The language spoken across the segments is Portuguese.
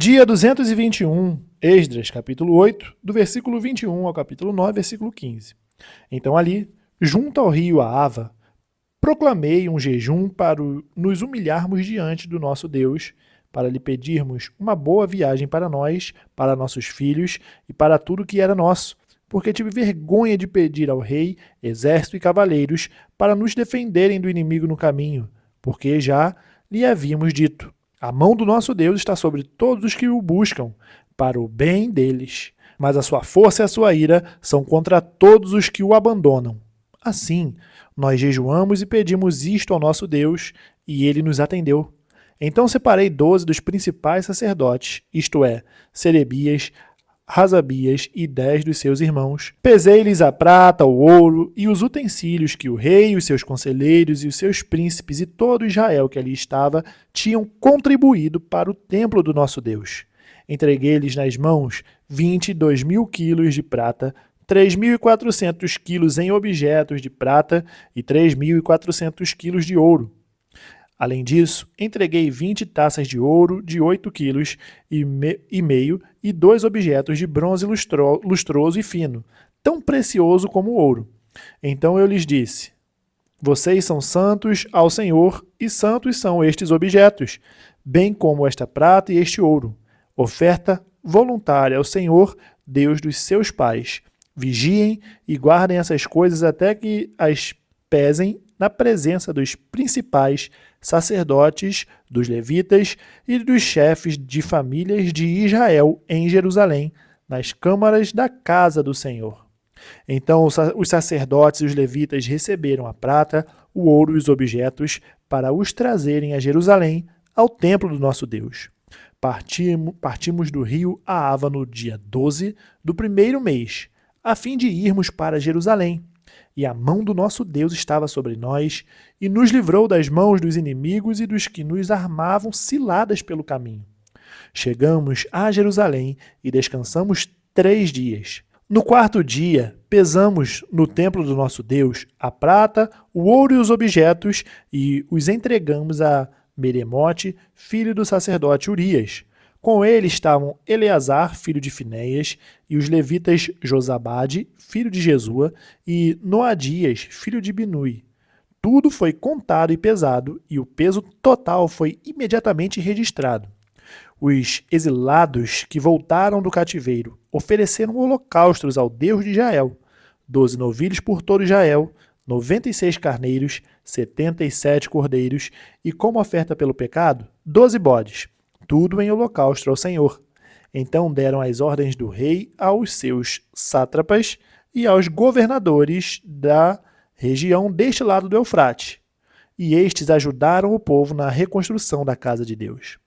Dia 221, Esdras, capítulo 8, do versículo 21 ao capítulo 9, versículo 15. Então ali, junto ao rio Ahava, proclamei um jejum para nos humilharmos diante do nosso Deus, para lhe pedirmos uma boa viagem para nós, para nossos filhos e para tudo que era nosso, porque tive vergonha de pedir ao rei, exército e cavaleiros para nos defenderem do inimigo no caminho, porque já lhe havíamos dito: a mão do nosso Deus está sobre todos os que o buscam, para o bem deles, mas a sua força e a sua ira são contra todos os que o abandonam. Assim, nós jejuamos e pedimos isto ao nosso Deus, e ele nos atendeu. Então separei 12 dos principais sacerdotes, isto é, Serebias, Razabias e 10 dos seus irmãos. Pesei-lhes a prata, o ouro e os utensílios que o rei, os seus conselheiros e os seus príncipes e todo Israel que ali estava tinham contribuído para o templo do nosso Deus. Entreguei-lhes nas mãos 22.000 quilos de prata, 3.400 quilos em objetos de prata e 3.400 quilos de ouro. Além disso, entreguei 20 taças de ouro de 8 quilos e meio e 2 objetos de bronze lustroso e fino, tão precioso como o ouro. Então eu lhes disse: vocês são santos ao Senhor, e santos são estes objetos, bem como esta prata e este ouro. Oferta voluntária ao Senhor, Deus dos seus pais. Vigiem e guardem essas coisas até que as pesem na presença dos principais sacerdotes, dos levitas e dos chefes de famílias de Israel em Jerusalém, nas câmaras da casa do Senhor. Então os sacerdotes e os levitas receberam a prata, o ouro e os objetos para os trazerem a Jerusalém, ao templo do nosso Deus. Partimos do rio Ahava no dia 12 do primeiro mês, a fim de irmos para Jerusalém. E a mão do nosso Deus estava sobre nós, e nos livrou das mãos dos inimigos e dos que nos armavam ciladas pelo caminho. Chegamos a Jerusalém e descansamos 3 dias. No 4º dia, pesamos no templo do nosso Deus a prata, o ouro e os objetos, e os entregamos a Meremote, filho do sacerdote Urias. Com ele estavam Eleazar, filho de Finéias, e os levitas Josabade, filho de Jesua, e Noadias, filho de Binui. Tudo foi contado e pesado, e o peso total foi imediatamente registrado. Os exilados que voltaram do cativeiro ofereceram holocaustos ao Deus de Israel: 12 novilhos por todo Israel, 96 carneiros, 77 cordeiros, e como oferta pelo pecado, 12 bodes. Tudo em holocausto ao Senhor. Então deram as ordens do rei aos seus sátrapas e aos governadores da região deste lado do Eufrate, e estes ajudaram o povo na reconstrução da casa de Deus.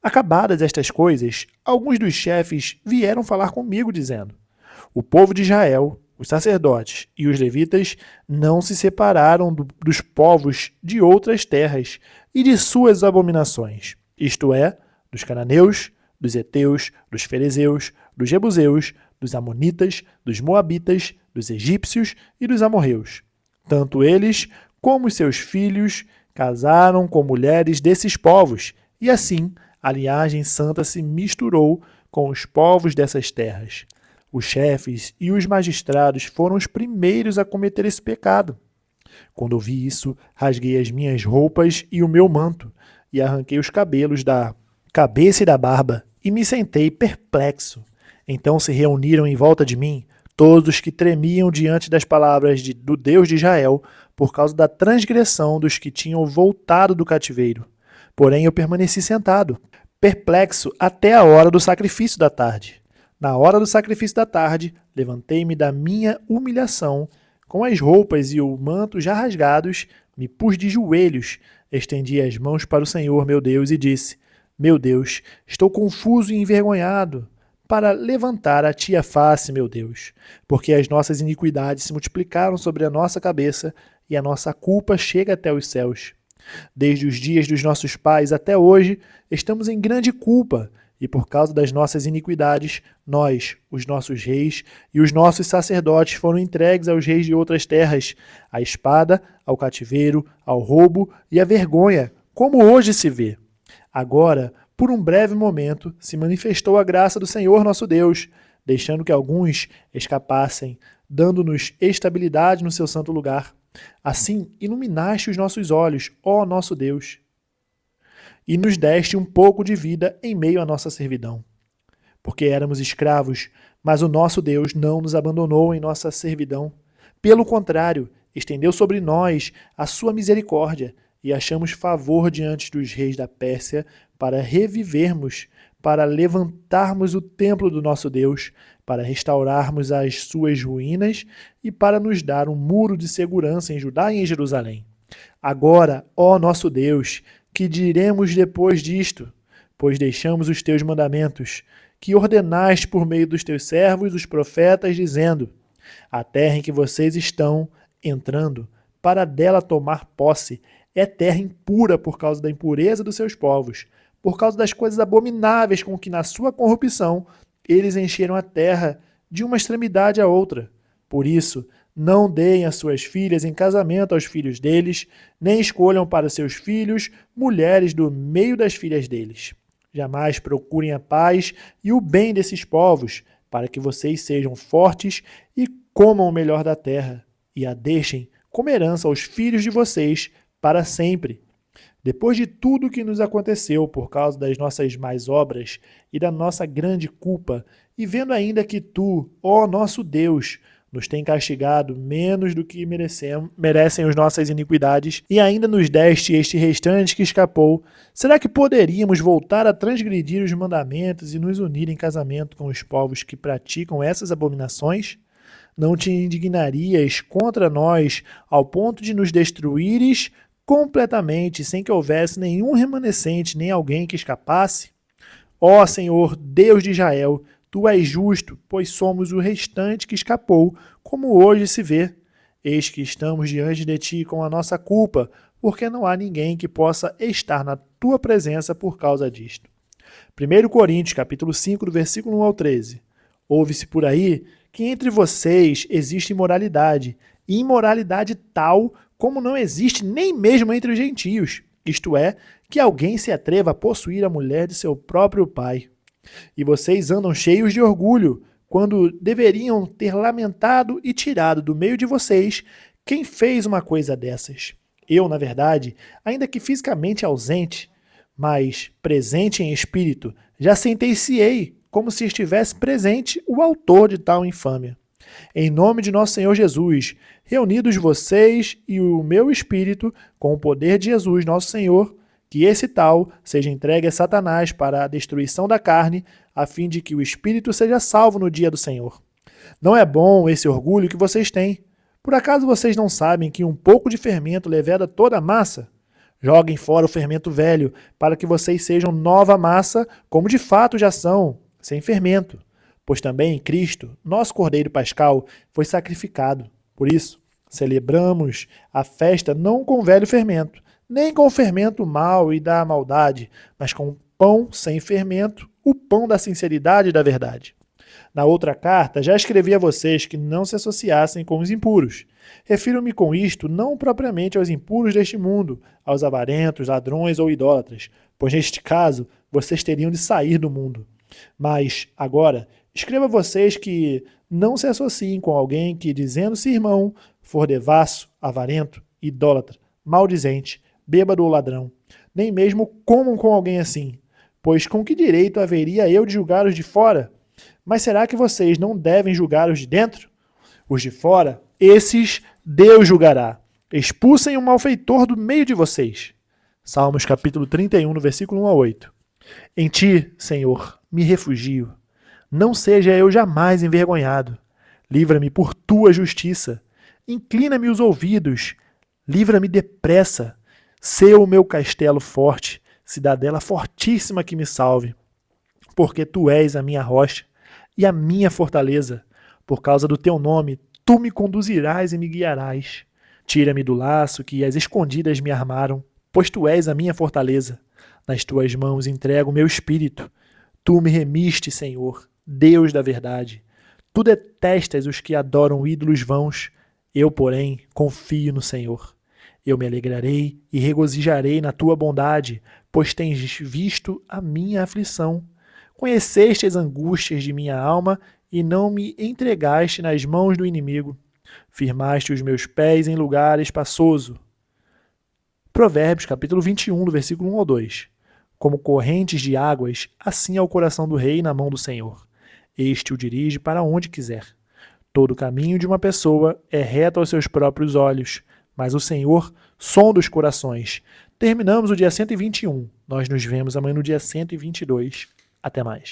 Acabadas estas coisas, alguns dos chefes vieram falar comigo, dizendo: o povo de Israel, os sacerdotes e os levitas não se separaram dos povos de outras terras e de suas abominações, isto é, dos cananeus, dos heteus, dos ferezeus, dos jebuseus, dos amonitas, dos moabitas, dos egípcios e dos amorreus. Tanto eles como os seus filhos casaram com mulheres desses povos, e assim a linhagem santa se misturou com os povos dessas terras. Os chefes e os magistrados foram os primeiros a cometer esse pecado. Quando ouvi isso, rasguei as minhas roupas e o meu manto, e arranquei os cabelos da cabeça e da barba, e me sentei perplexo. Então se reuniram em volta de mim todos os que tremiam diante das palavras do Deus de Israel, por causa da transgressão dos que tinham voltado do cativeiro. Porém eu permaneci sentado, perplexo até a hora do sacrifício da tarde. Na hora do sacrifício da tarde, levantei-me da minha humilhação, com as roupas e o manto já rasgados, me pus de joelhos, estendi as mãos para o Senhor meu Deus e disse: meu Deus, estou confuso e envergonhado para levantar a ti a face, meu Deus, porque as nossas iniquidades se multiplicaram sobre a nossa cabeça e a nossa culpa chega até os céus. Desde os dias dos nossos pais até hoje, estamos em grande culpa, e por causa das nossas iniquidades, nós, os nossos reis e os nossos sacerdotes foram entregues aos reis de outras terras, à espada, ao cativeiro, ao roubo e à vergonha, como hoje se vê. Agora, por um breve momento, se manifestou a graça do Senhor nosso Deus, deixando que alguns escapassem, dando-nos estabilidade no seu santo lugar. Assim, iluminaste os nossos olhos, ó nosso Deus, e nos deste um pouco de vida em meio à nossa servidão. Porque éramos escravos, mas o nosso Deus não nos abandonou em nossa servidão. Pelo contrário, estendeu sobre nós a sua misericórdia e achamos favor diante dos reis da Pérsia para revivermos, para levantarmos o templo do nosso Deus, para restaurarmos as suas ruínas e para nos dar um muro de segurança em Judá e em Jerusalém. Agora, ó nosso Deus, que diremos depois disto? Pois deixamos os teus mandamentos, que ordenaste por meio dos teus servos, os profetas, dizendo: a terra em que vocês estão entrando, para dela tomar posse, é terra impura por causa da impureza dos seus povos, por causa das coisas abomináveis com que na sua corrupção eles encheram a terra de uma extremidade à outra. Por isso, não deem as suas filhas em casamento aos filhos deles, nem escolham para seus filhos mulheres do meio das filhas deles. Jamais procurem a paz e o bem desses povos, para que vocês sejam fortes e comam o melhor da terra, e a deixem como herança aos filhos de vocês para sempre. Depois de tudo que nos aconteceu por causa das nossas más obras e da nossa grande culpa, e vendo ainda que tu, ó nosso Deus, nos tem castigado menos do que merecem as nossas iniquidades, e ainda nos deste este restante que escapou, será que poderíamos voltar a transgredir os mandamentos e nos unir em casamento com os povos que praticam essas abominações? Não te indignarias contra nós ao ponto de nos destruíres completamente, sem que houvesse nenhum remanescente, nem alguém que escapasse? Ó Senhor, Deus de Israel, tu és justo, pois somos o restante que escapou, como hoje se vê. Eis que estamos diante de ti com a nossa culpa, porque não há ninguém que possa estar na tua presença por causa disto. 1 Coríntios, capítulo 5, do versículo 1 ao 13. Ouve-se por aí que entre vocês existe imoralidade, e imoralidade tal como não existe nem mesmo entre os gentios, isto é, que alguém se atreva a possuir a mulher de seu próprio pai. E vocês andam cheios de orgulho, quando deveriam ter lamentado e tirado do meio de vocês quem fez uma coisa dessas. Eu, na verdade, ainda que fisicamente ausente, mas presente em espírito, já sentenciei, como se estivesse presente, o autor de tal infâmia. Em nome de nosso Senhor Jesus, reunidos vocês e o meu espírito, com o poder de Jesus, nosso Senhor, que esse tal seja entregue a Satanás para a destruição da carne, a fim de que o espírito seja salvo no dia do Senhor. Não é bom esse orgulho que vocês têm. Por acaso vocês não sabem que um pouco de fermento leveda toda a massa? Joguem fora o fermento velho, para que vocês sejam nova massa, como de fato já são, sem fermento. Pois também Cristo, nosso Cordeiro Pascal, foi sacrificado. Por isso, celebramos a festa não com velho fermento, nem com o fermento mau e da maldade, mas com pão sem fermento, o pão da sinceridade e da verdade. Na outra carta, já escrevi a vocês que não se associassem com os impuros. Refiro-me com isto não propriamente aos impuros deste mundo, aos avarentos, ladrões ou idólatras, pois neste caso vocês teriam de sair do mundo. Mas, agora, escreva a vocês que não se associem com alguém que, dizendo-se irmão, for devasso, avarento, idólatra, maldizente, bêbado ou ladrão, nem mesmo comam com alguém assim, pois com que direito haveria eu de julgar os de fora? Mas será que vocês não devem julgar os de dentro? Os de fora, esses Deus julgará. Expulsem o malfeitor do meio de vocês. Salmos capítulo 31, no versículo 1 a 8. Em ti, Senhor, me refugio. Não seja eu jamais envergonhado. Livra-me por tua justiça. Inclina-me os ouvidos. Livra-me depressa. Sê o meu castelo forte, cidadela fortíssima que me salve. Porque tu és a minha rocha e a minha fortaleza. Por causa do teu nome, tu me conduzirás e me guiarás. Tira-me do laço que as escondidas me armaram, pois tu és a minha fortaleza. Nas tuas mãos entrego o meu espírito. Tu me remiste, Senhor, Deus da verdade. Tu detestas os que adoram ídolos vãos. Eu, porém, confio no Senhor. Eu me alegrarei e regozijarei na tua bondade, pois tens visto a minha aflição. Conheceste as angústias de minha alma e não me entregaste nas mãos do inimigo. Firmaste os meus pés em lugar espaçoso. Provérbios, capítulo 21, do versículo 1 ao 2. Como correntes de águas, assim é o coração do rei na mão do Senhor. Este o dirige para onde quiser. Todo caminho de uma pessoa é reto aos seus próprios olhos, mas o Senhor sonda os corações. Terminamos o dia 121. Nós nos vemos amanhã no dia 122. Até mais.